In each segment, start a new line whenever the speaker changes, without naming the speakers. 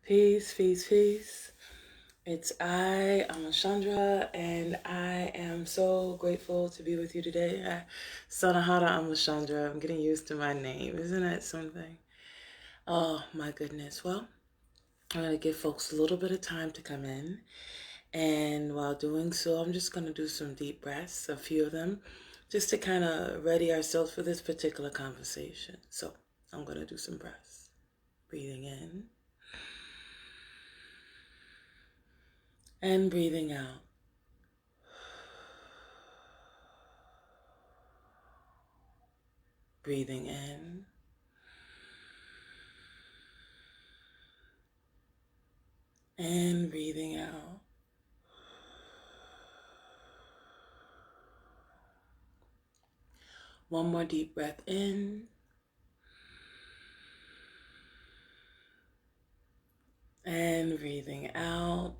Peace, peace, peace. It's I, Amachandra, and I am so grateful to be with you today. Sanahara Ama Chandra. I'm getting used to my name. Isn't that something? Oh, my goodness. Well, I'm going to give folks a little bit of time to come in. And while doing so, I'm just going to do some deep breaths, a few of them, just to kind of ready ourselves for this particular conversation. So I'm going to do some breaths. Breathing in and breathing out. Breathing in and breathing out. One more deep breath in and breathing out.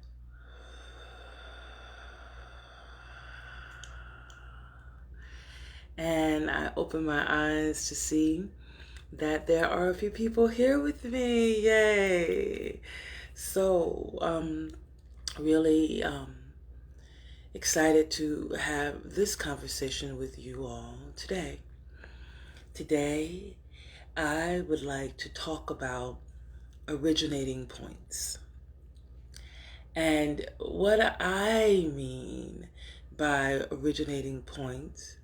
And I open my eyes to see that there are a few people here with me. Yay! So, really excited to have this conversation with you all today. Today, I would like to talk about originating points. And what I mean by originating points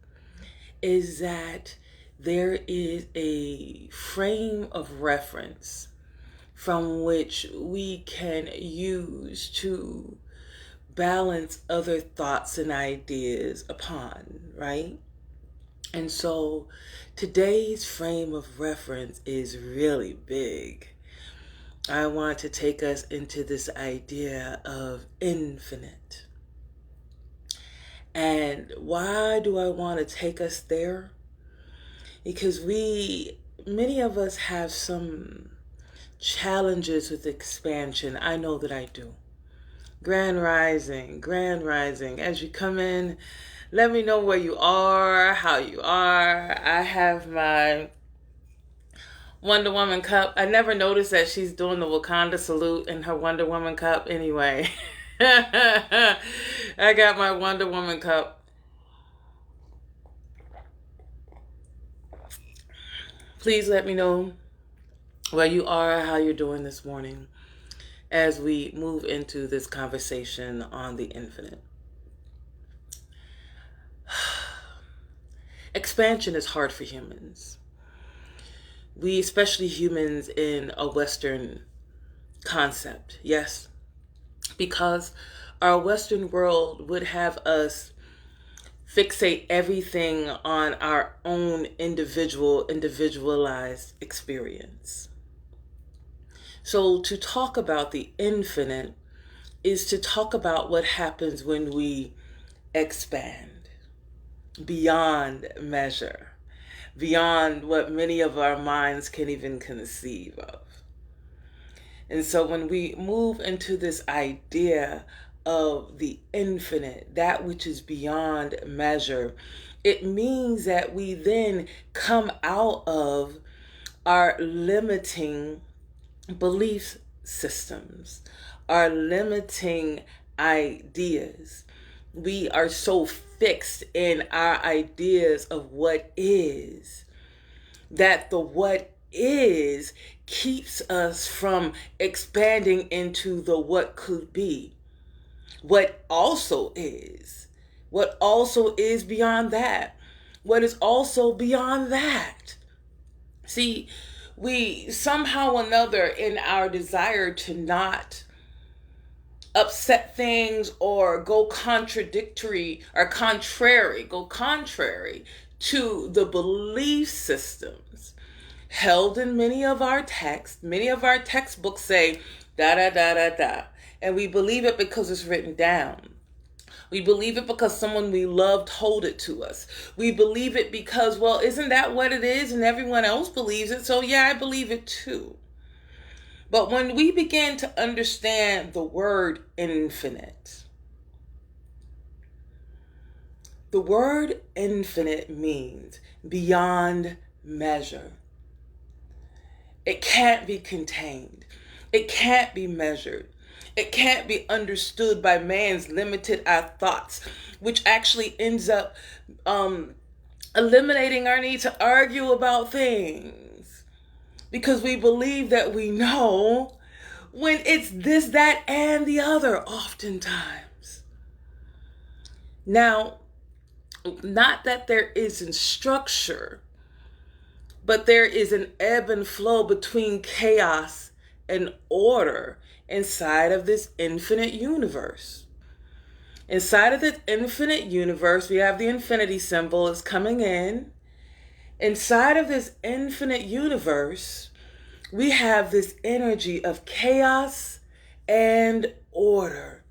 is that there is a frame of reference from which we can use to balance other thoughts and ideas upon, right? And so today's frame of reference is really big. I want to take us into this idea of infinite. And why do I want to take us there? Because many of us have some challenges with expansion. I know that I do. Grand rising. As you come in, let me know where you are, how you are. I have my Wonder Woman cup. I never noticed that she's doing the Wakanda salute in her Wonder Woman cup anyway. I got my Wonder Woman cup. Please let me know where you are, how you're doing this morning as we move into this conversation on the infinite. Expansion is hard for humans. We, especially humans in a Western concept, yes, because our Western world would have us fixate everything on our own individualized experience. So to talk about the infinite is to talk about what happens when we expand beyond measure, beyond what many of our minds can even conceive of. And so when we move into this idea of the infinite, that which is beyond measure, it means that we then come out of our limiting belief systems, our limiting ideas. We are so fixed in our ideas of what is that the what is keeps us from expanding into the what could be, what also is beyond that, what is also beyond that. See, we somehow or another, in our desire to not upset things or go contrary to the belief systems held in many of our texts. Many of our textbooks say da da da da da, and we believe it because it's written down. We believe it because someone we love told it to us. We believe it because, well, isn't that what it is? And everyone else believes it, so yeah, I believe it too. But when we begin to understand the word infinite, the word infinite means beyond measure. It can't be contained. It can't be measured. It can't be understood by man's limited thoughts, which actually ends up eliminating our need to argue about things because we believe that we know when it's this, that, and the other oftentimes. Now, not that there isn't structure, but there is an ebb and flow between chaos and order inside of this infinite universe. Inside of this infinite universe, we have the infinity symbol is coming in. Inside of this infinite universe, we have this energy of chaos and order.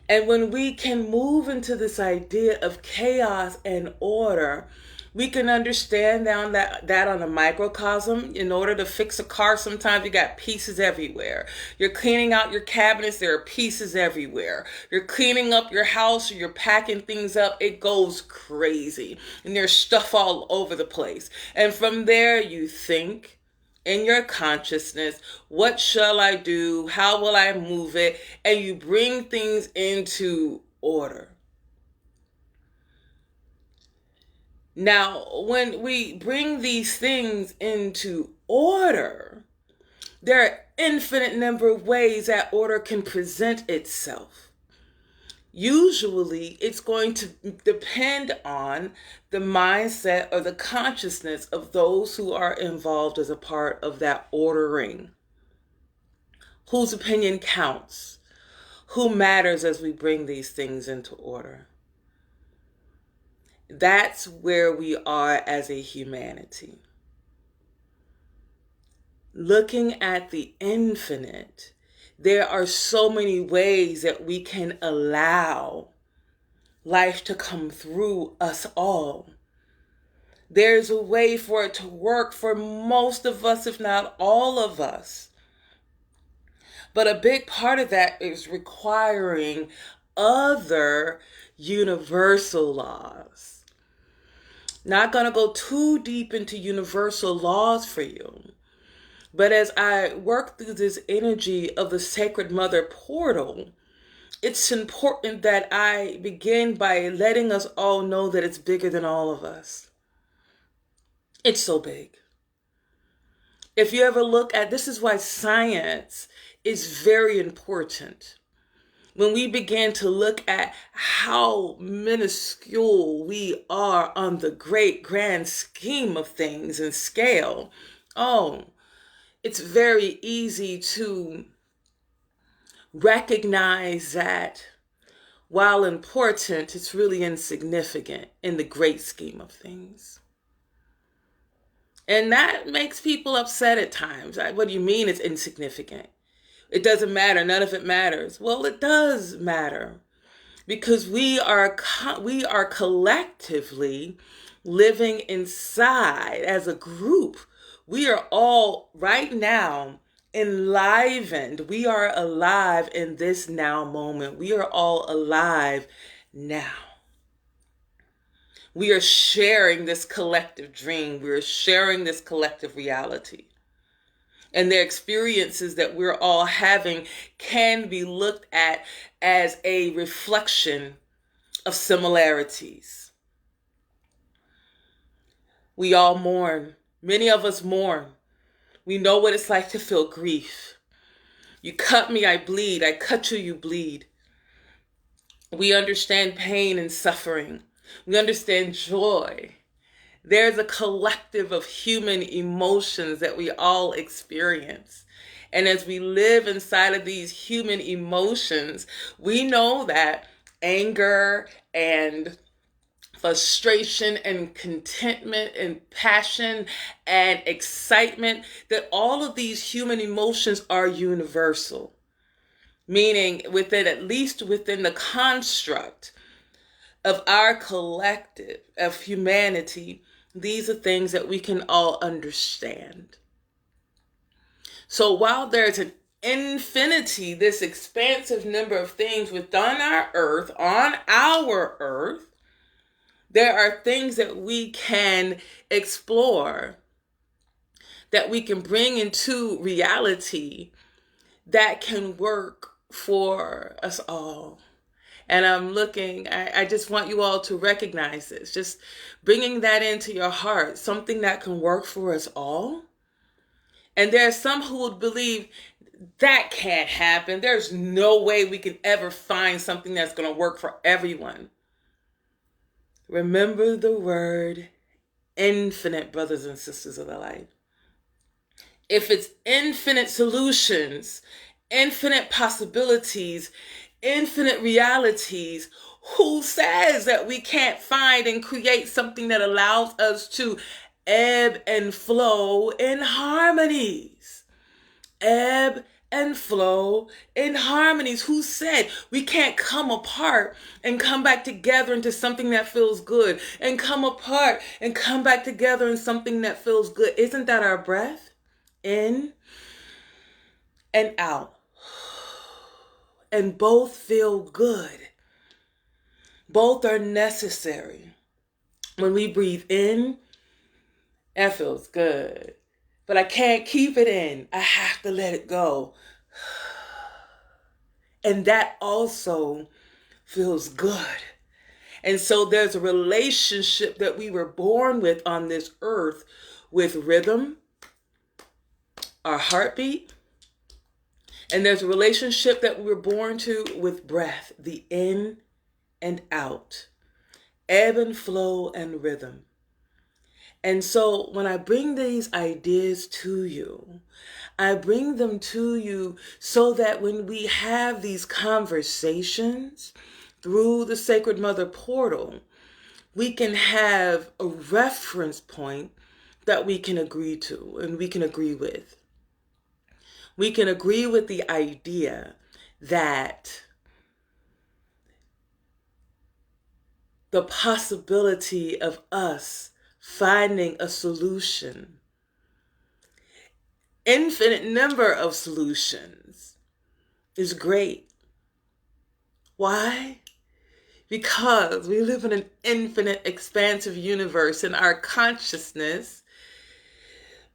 And when we can move into this idea of chaos and order, we can understand down that on a microcosm. In order to fix a car, sometimes you got pieces everywhere. You're cleaning out your cabinets, there are pieces everywhere. You're cleaning up your house, or you're packing things up, it goes crazy. And there's stuff all over the place. And from there you think in your consciousness, what shall I do? How will I move it? And you bring things into order. Now, when we bring these things into order, there are infinite number of ways that order can present itself. Usually, it's going to depend on the mindset or the consciousness of those who are involved as a part of that ordering. Whose opinion counts? Who matters as we bring these things into order? That's where we are as a humanity. Looking at the infinite, there are so many ways that we can allow life to come through us all. There's a way for it to work for most of us, if not all of us. But a big part of that is requiring other universal laws. Not going to go too deep into universal laws for you. But as I work through this energy of the Sacred Mother portal, it's important that I begin by letting us all know that it's bigger than all of us. It's so big. If you ever look at, this is why science is very important. When we begin to look at how minuscule we are on the great grand scheme of things and scale, it's very easy to recognize that while important, it's really insignificant in the great scheme of things. And that makes people upset at times. What do you mean it's insignificant? It doesn't matter. None of it matters. Well, it does matter because we are collectively living inside as a group. We are all right now enlivened. We are alive in this now moment. We are all alive now. We are sharing this collective dream. We are sharing this collective reality. And the experiences that we're all having can be looked at as a reflection of similarities. We all mourn. Many of us mourn. We know what it's like to feel grief. You cut me, I bleed. I cut you, you bleed. We understand pain and suffering. We understand joy. There's a collective of human emotions that we all experience. And as we live inside of these human emotions, we know that anger and frustration and contentment and passion and excitement, that all of these human emotions are universal. Meaning at least within the construct of our collective, of humanity, these are things that we can all understand. So while there's an infinity, this expansive number of things within our earth, on our earth, there are things that we can explore that we can bring into reality that can work for us all. And I just want you all to recognize this, just bringing that into your heart, something that can work for us all. And there are some who would believe that can't happen. There's no way we can ever find something that's going to work for everyone. Remember the word infinite, brothers and sisters of the light. If it's infinite solutions, infinite possibilities, infinite realities, who says that we can't find and create something that allows us to ebb and flow in harmonies? Ebb and flow in harmonies. Who said we can't come apart and come back together into something that feels good, and come apart and come back together in something that feels good? Isn't that our breath? In and out. And both feel good. Both are necessary. When we breathe in, that feels good. But I can't keep it in. I have to let it go. And that also feels good. And so there's a relationship that we were born with on this earth with rhythm, our heartbeat. And there's a relationship that we were born to with breath, the in and out, ebb and flow and rhythm. And so when I bring these ideas to you, I bring them to you so that when we have these conversations through the Sacred Mother portal, we can have a reference point that we can agree to and we can agree with. We can agree with the idea that the possibility of us finding a solution, infinite number of solutions, is great. Why? Because we live in an infinite, expansive universe, and our consciousness,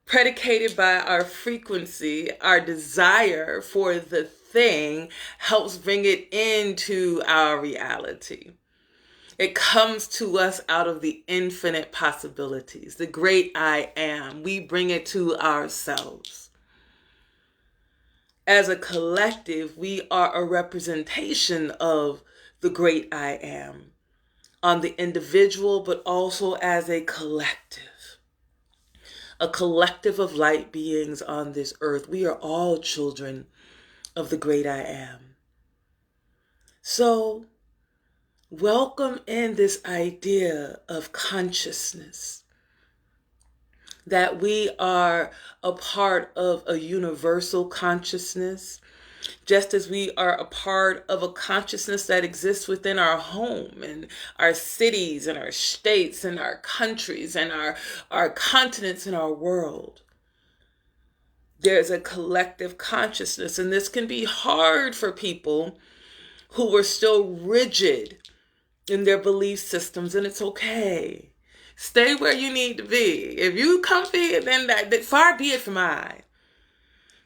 predicated by our frequency, our desire for the thing, helps bring it into our reality. It comes to us out of the infinite possibilities, the great I am. We bring it to ourselves. As a collective, we are a representation of the great I am on the individual, but also as a collective of light beings on this earth. We are all children of the great I am. So, welcome in this idea of consciousness, that we are a part of a universal consciousness, just as we are a part of a consciousness that exists within our home and our cities and our states and our countries and our continents and our world. There's a collective consciousness, and this can be hard for people who are still rigid in their belief systems, and it's okay. Stay where you need to be. If you comfy, then that far be it from I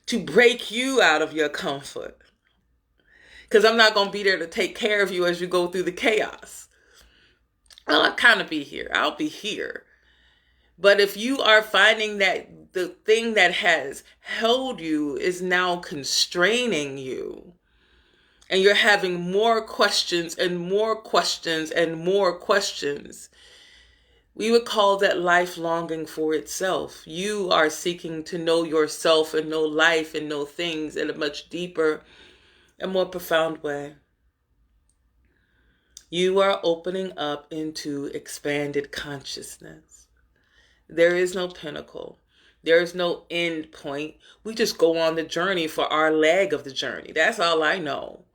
to break you out of your comfort. Because I'm not going to be there to take care of you as you go through the chaos. Well, I'll kind of be here. I'll be here. But if you are finding that the thing that has held you is now constraining you, and you're having more questions and more questions and more questions, we would call that life longing for itself. You are seeking to know yourself and know life and know things in a much deeper and more profound way. You are opening up into expanded consciousness. There is no pinnacle. There is no end point. We just go on the journey for our leg of the journey. That's all I know.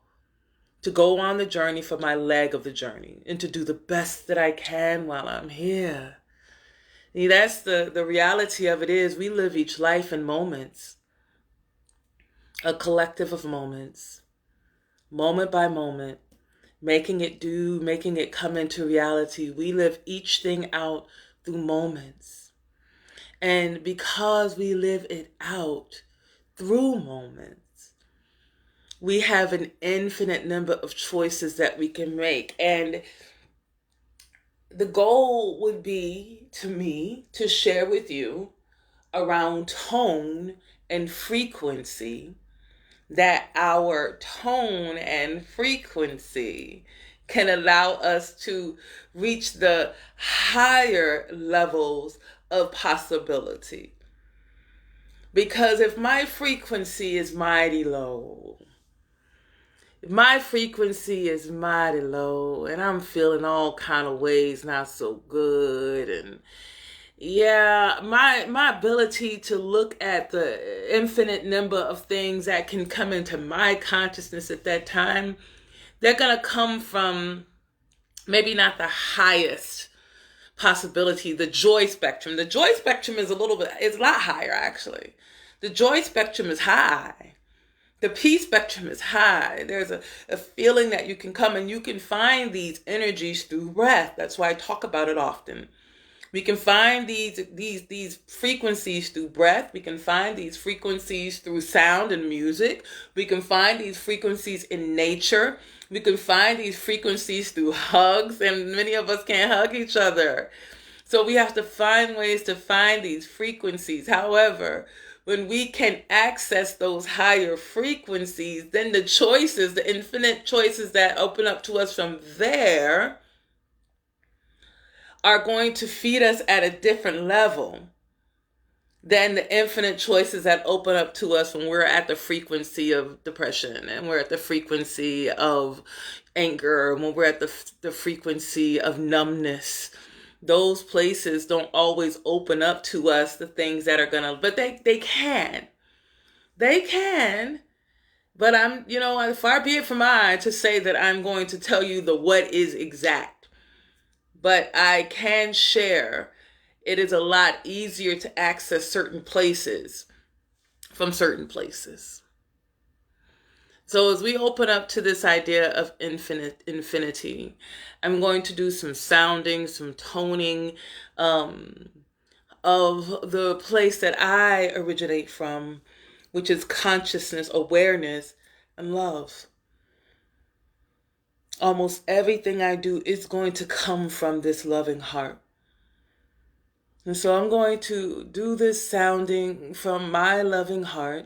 To go on the journey for my leg of the journey and to do the best that I can while I'm here. See, that's the reality of it is we live each life in moments, a collective of moments, moment by moment, making it come into reality. We live each thing out through moments. And because we live it out through moments, we have an infinite number of choices that we can make. And the goal would be, to me, to share with you around tone and frequency, that our tone and frequency can allow us to reach the higher levels of possibility. Because if my frequency is mighty low, if my frequency is mighty low and I'm feeling all kind of ways not so good, and yeah, my ability to look at the infinite number of things that can come into my consciousness at that time, they're going to come from maybe not the highest possibility, the joy spectrum. The joy spectrum is a lot higher actually. The joy spectrum is high. The peace spectrum is high. There's a feeling that you can come and you can find these energies through breath. That's why I talk about it often. We can find these frequencies through breath. We can find these frequencies through sound and music. We can find these frequencies in nature. We can find these frequencies through hugs, and many of us can't hug each other. So we have to find ways to find these frequencies. However, when we can access those higher frequencies, then the choices, the infinite choices that open up to us from there, are going to feed us at a different level than the infinite choices that open up to us when we're at the frequency of depression, and we're at the frequency of anger, when we're at the frequency of numbness. Those places don't always open up to us the things that are gonna, but they can. They can. But far be it from I to say that I'm going to tell you the what is exact. But I can share it is a lot easier to access certain places from certain places. So as we open up to this idea of infinity, I'm going to do some sounding, some toning of the place that I originate from, which is consciousness, awareness, and love. Almost everything I do is going to come from this loving heart. And so I'm going to do this sounding from my loving heart,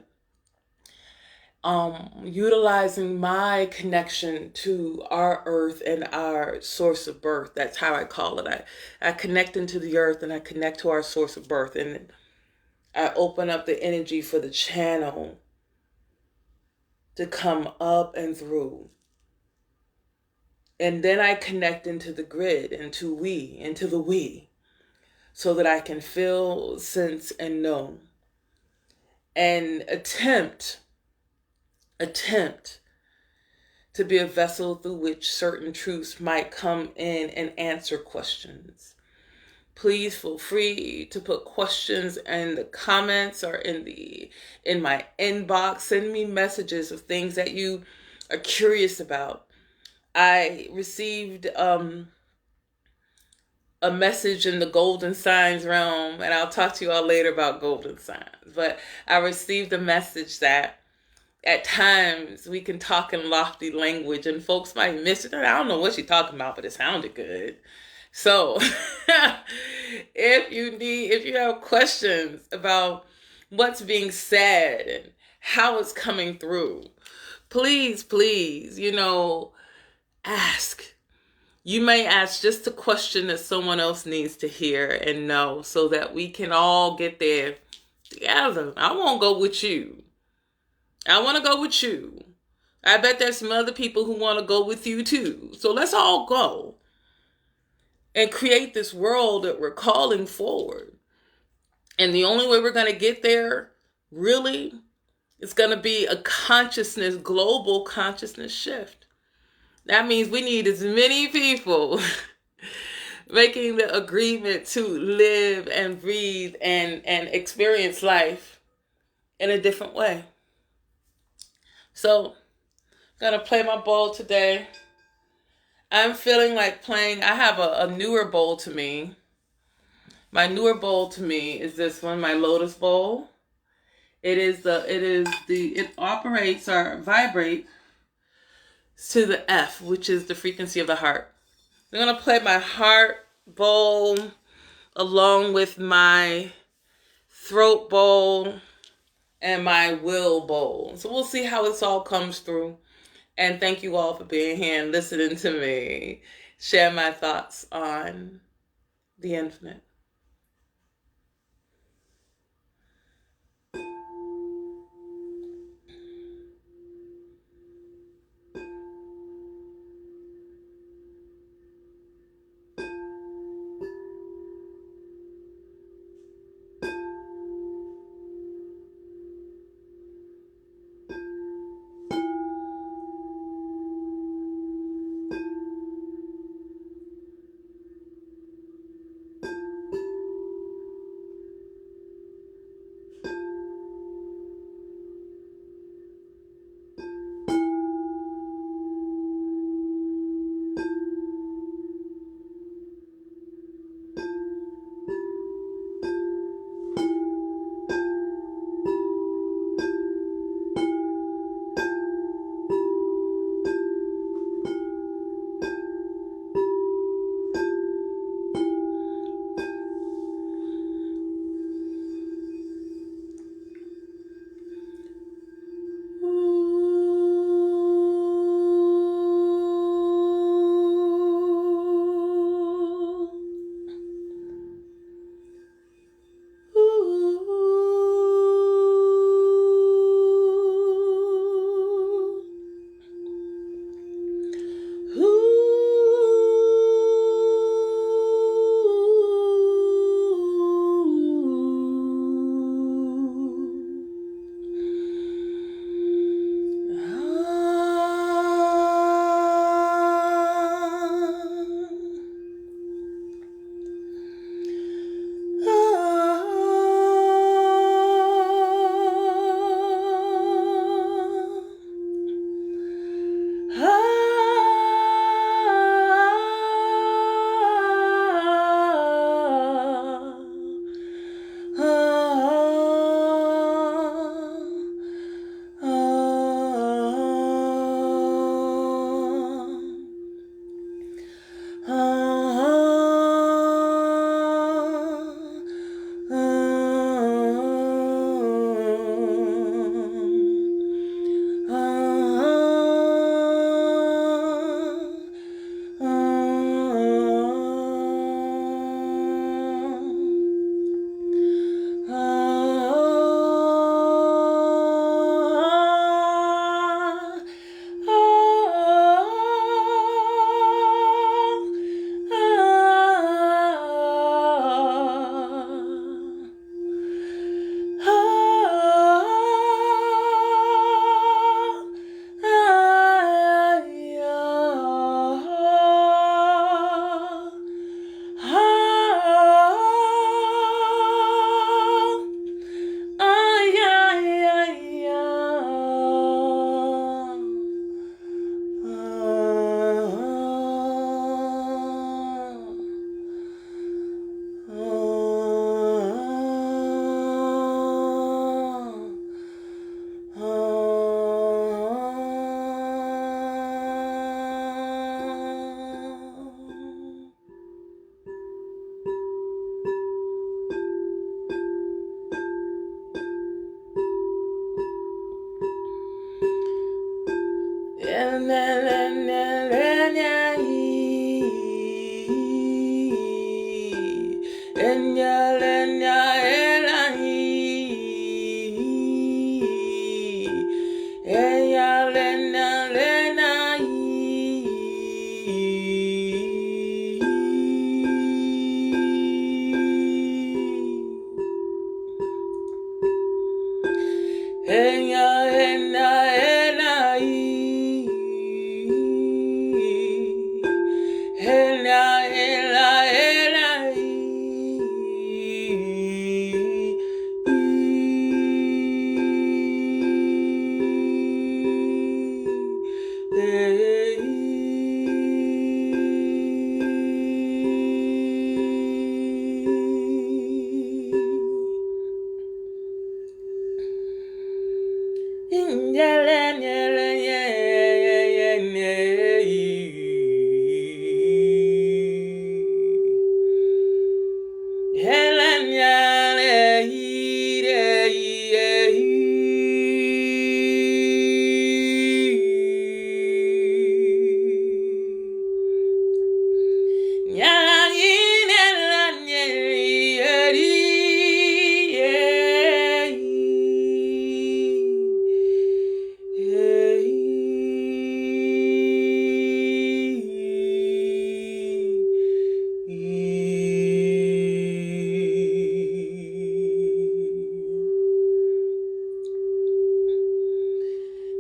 utilizing my connection to our earth and our source of birth. That's how I call it. I connect into the earth and I connect to our source of birth. And I open up the energy for the channel to come up and through. And then I connect into the grid, into the we, so that I can feel, sense, and know. And attempt to be a vessel through which certain truths might come in and answer questions. Please feel free to put questions in the comments or in my inbox. Send me messages of things that you are curious about. I received a message in the golden signs realm, and I'll talk to you all later about golden signs. But I received a message that at times we can talk in lofty language and folks might miss it. I don't know what she's talking about, but it sounded good. So if you have questions about what's being said and how it's coming through, please, ask. You may ask just a question that someone else needs to hear and know, so that we can all get there together. I won't go with you. I want to go with you. I bet there's some other people who want to go with you too. So let's all go and create this world that we're calling forward. And the only way we're going to get there, really, is going to be a global consciousness shift. That means we need as many people making the agreement to live and breathe and experience life in a different way. So, I'm going to play my bowl today. I'm feeling like playing. I have a newer bowl to me. My newer bowl to me is this one, my Lotus Bowl. It operates or vibrates to the F, which is the frequency of the heart. I'm gonna play my heart bowl along with my throat bowl and my will bowl. So we'll see how this all comes through. And thank you all for being here and listening to me share my thoughts on the infinite.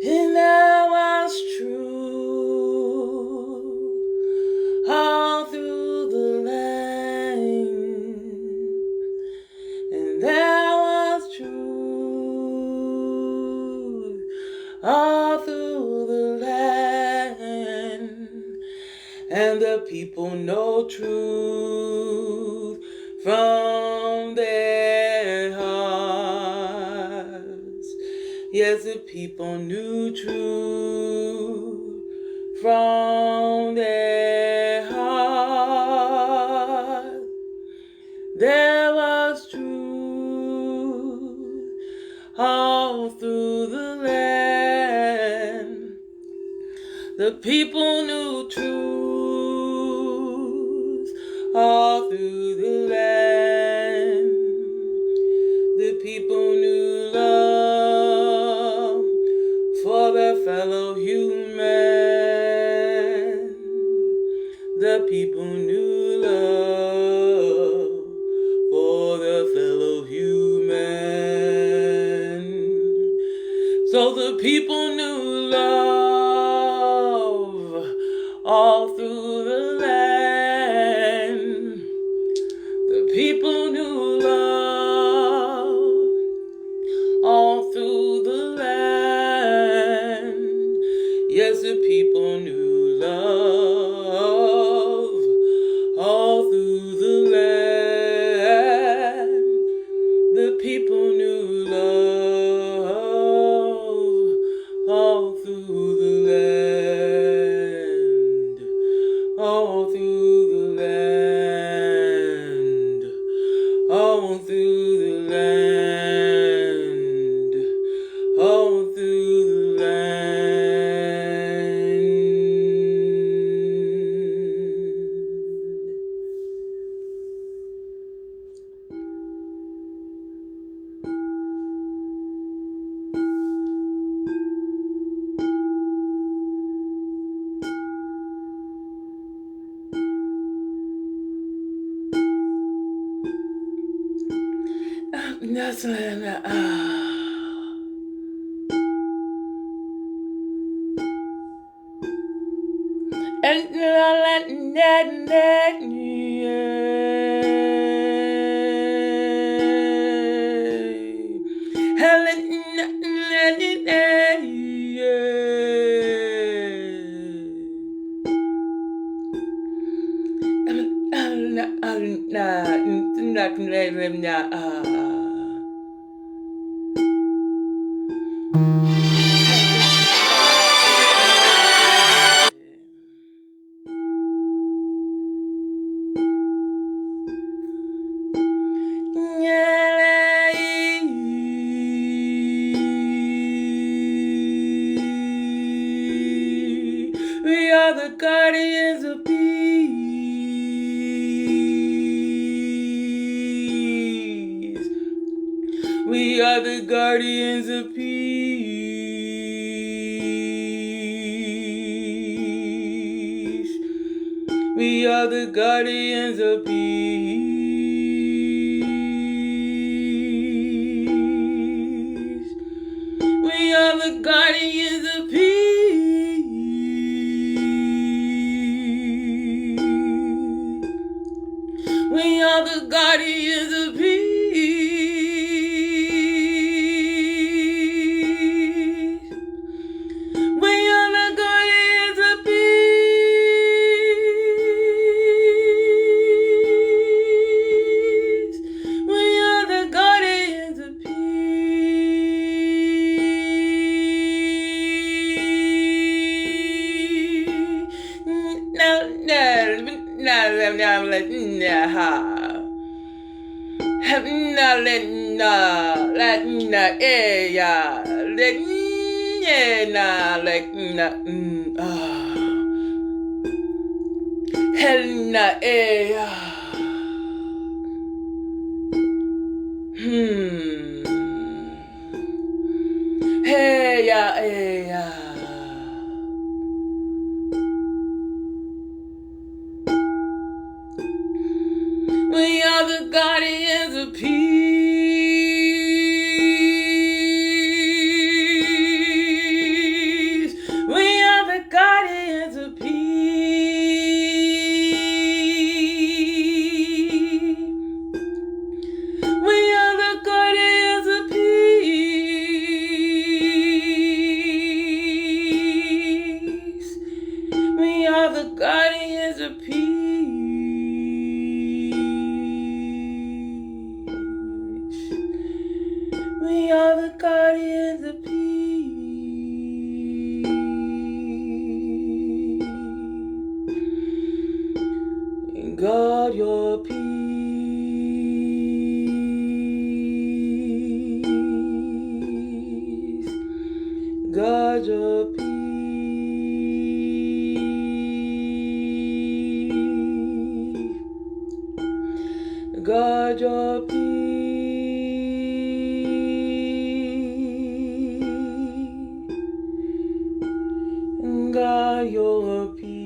And that was true all through the land. And that was true all through the land. And the people know truth from their hearts. Yes, the people knew truth from their hearts. There was truth all through the land. The people knew truth all through the land. The people knew love for their fellow human. The people knew love for their fellow human. So the people knew love all through the land. The people knew love all through the land. Yes, the people knew love all through the land. The people knew love all through the land. All through the land. All through the land. All through the land. That's We are the guardians of peace. We are the guardians of peace. We are the guardians of peace. We are the guardians of peace. We are the guardians of peace. We are the guardians of peace. We are the guardians of peace. Hey ya, hey ya. We are the guardians of peace. We are the guardians of peace. We are the guardians of peace. We are the guardians of peace. We are the guardians of peace. Guard your peace. Guard your peace. Guard your peace. Guard your peace.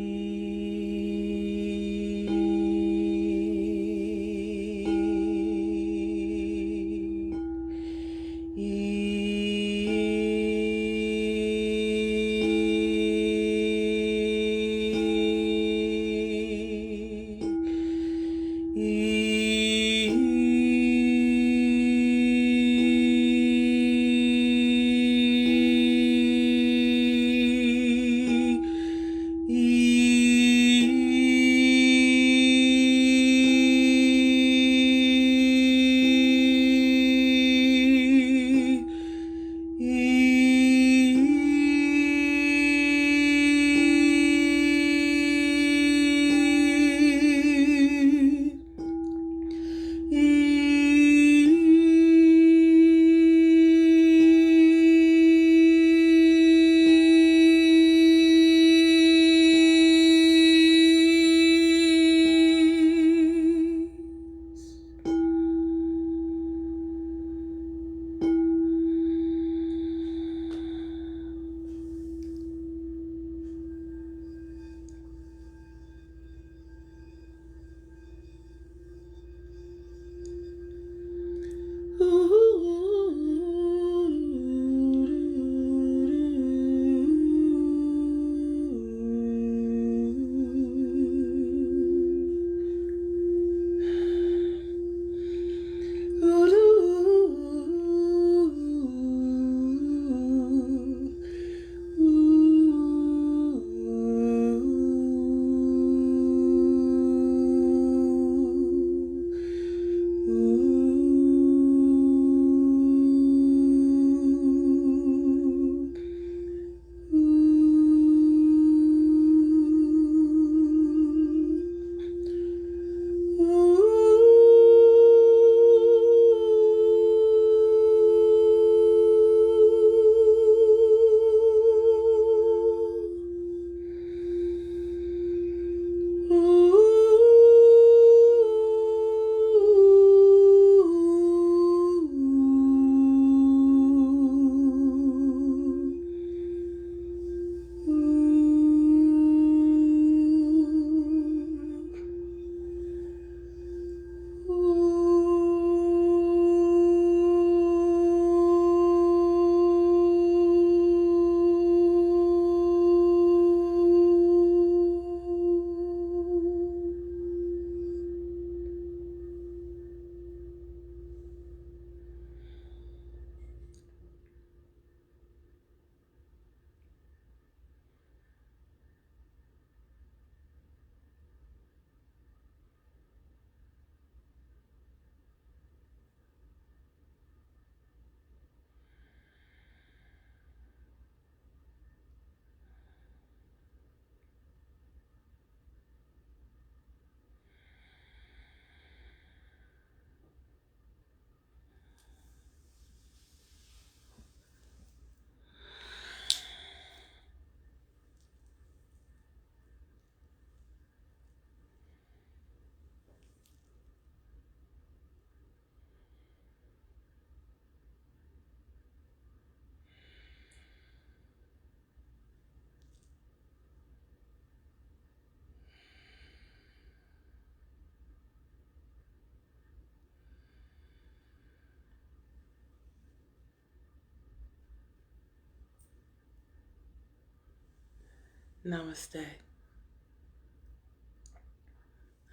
Namaste.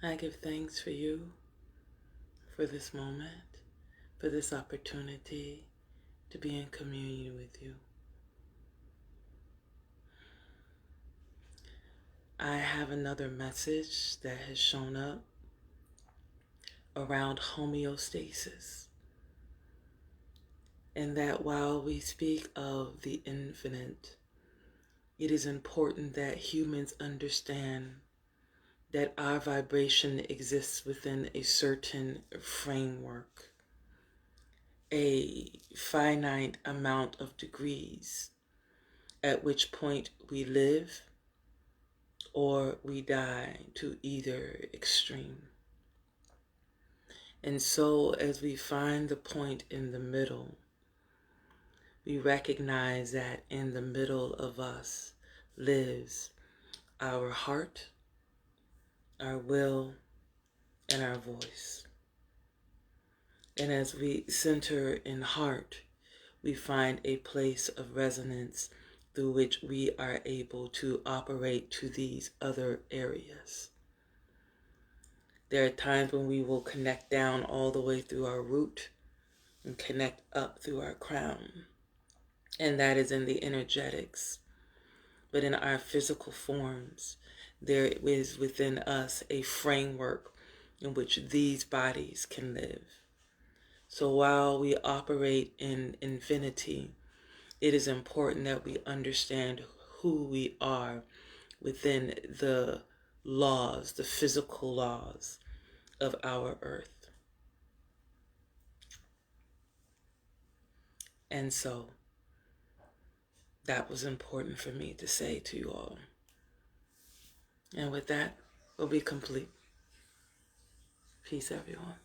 I give thanks for you, for this moment, for this opportunity to be in communion with you. I have another message that has shown up around homeostasis. And that while we speak of the infinite, it is important that humans understand that our vibration exists within a certain framework, a finite amount of degrees, at which point we live or we die to either extreme. And so as we find the point in the middle, we recognize that in the middle of us lives our heart, our will, and our voice. And as we center in heart, we find a place of resonance through which we are able to operate to these other areas. There are times when we will connect down all the way through our root and connect up through our crown. And that is in the energetics. But in our physical forms, there is within us a framework in which these bodies can live. So while we operate in infinity, it is important that we understand who we are within the laws, the physical laws of our earth. And so that was important for me to say to you all. And with that, we'll be complete. Peace, everyone.